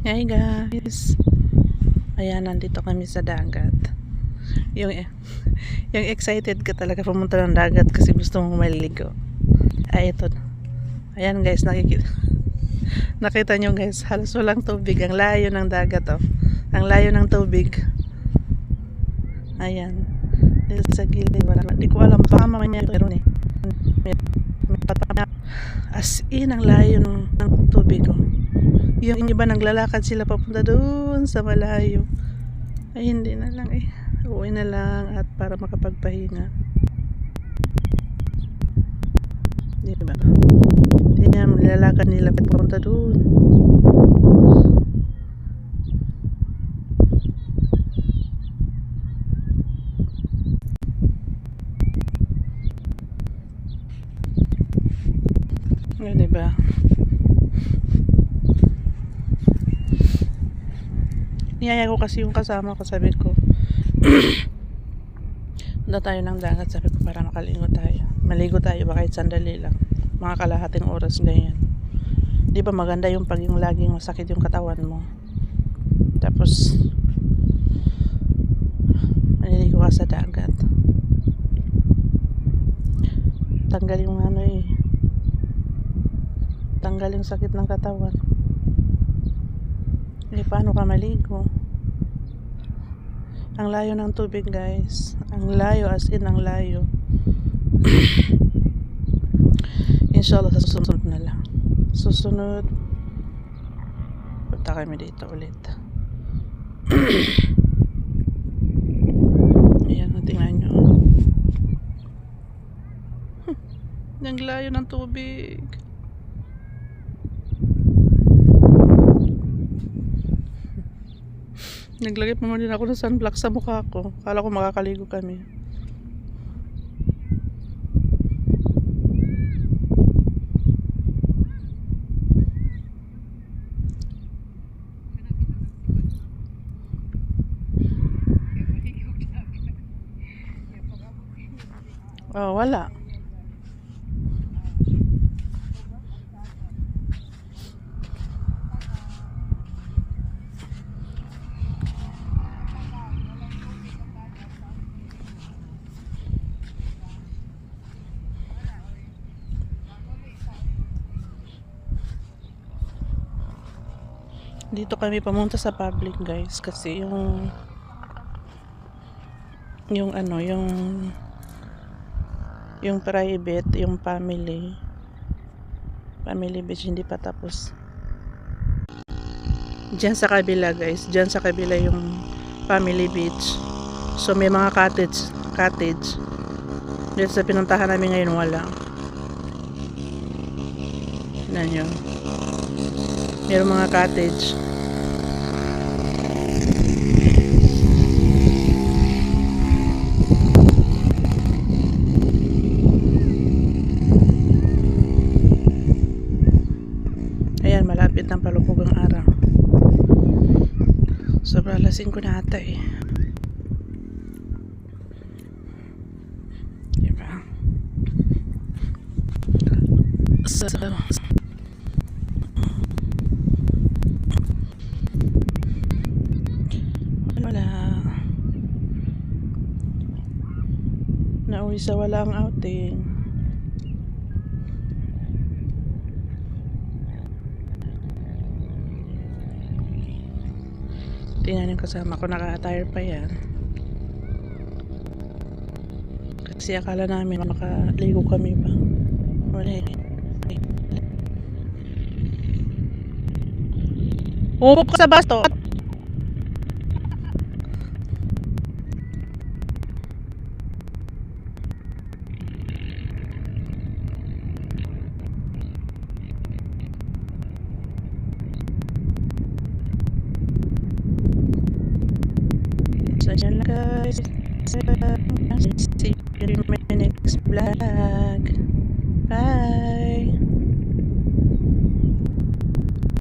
Hey guys, ayan, nandito kami sa dagat. Yung, yung excited ka talaga pumunta ng dagat kasi gusto mong maligo. Ay, ito. Ayan guys, nakita nyo guys, halos walang tubig. Ang layo ng dagat, oh. Ang layo ng tubig. Ayan. Dito sa gilid, hindi ko alam, baka mamaya meron eh. As in, ang layo ng tubig, oh. Yung iba naglalakad sila papunta doon sa malayo. Ay hindi na lang eh. Uwi na lang at para makapagpahinga. Di ba? Tingnan, nilalakad nila papunta doon. Di ba? Niyaya ko kasi yung kasama ko, sabi ko punta tayo ng dagat, sabi ko, para makaligo tayo. Maligo tayo ba kahit sandali lang. Mga kalahating oras ganyan. Di ba maganda yung pag yung laging masakit yung katawan mo. Tapos maliligo ka sa dagat. Tanggal yung ano eh. Tanggal yung sakit ng katawan. Hindi paano ka maligo? Ang layo ng tubig guys. Ang layo, as in ang layo. Inshallah sa susunod na lang. Susunod punta kami dito ulit. Ayan, tingnan nyo. Ang layo ng tubig. Naglagay pa mo din ako ng sunblock sa mukha ko. Kala ko makakaligo kami. Oh, wala. Dito kami pumunta sa public guys kasi yung ano, yung private, yung family beach hindi pa tapos. Diyan sa kabila guys, diyan sa kabila yung family beach. So may mga cottage. Dito sa pinuntahan namin ngayon wala. Tignan nyo. Mayroong mga cottage. Ayan, malapit ng palubog ang araw. Sobrang lasing ko na ata eh. Diba? So, wala. Nauwi sa walang outing. Tingnan yung kasama ko, naka-attire pa yan. Kasi akala namin makaligo kami pa. Wala eh. Umupo ka sa basto. So yan lang guys. See you in my next vlog. Bye.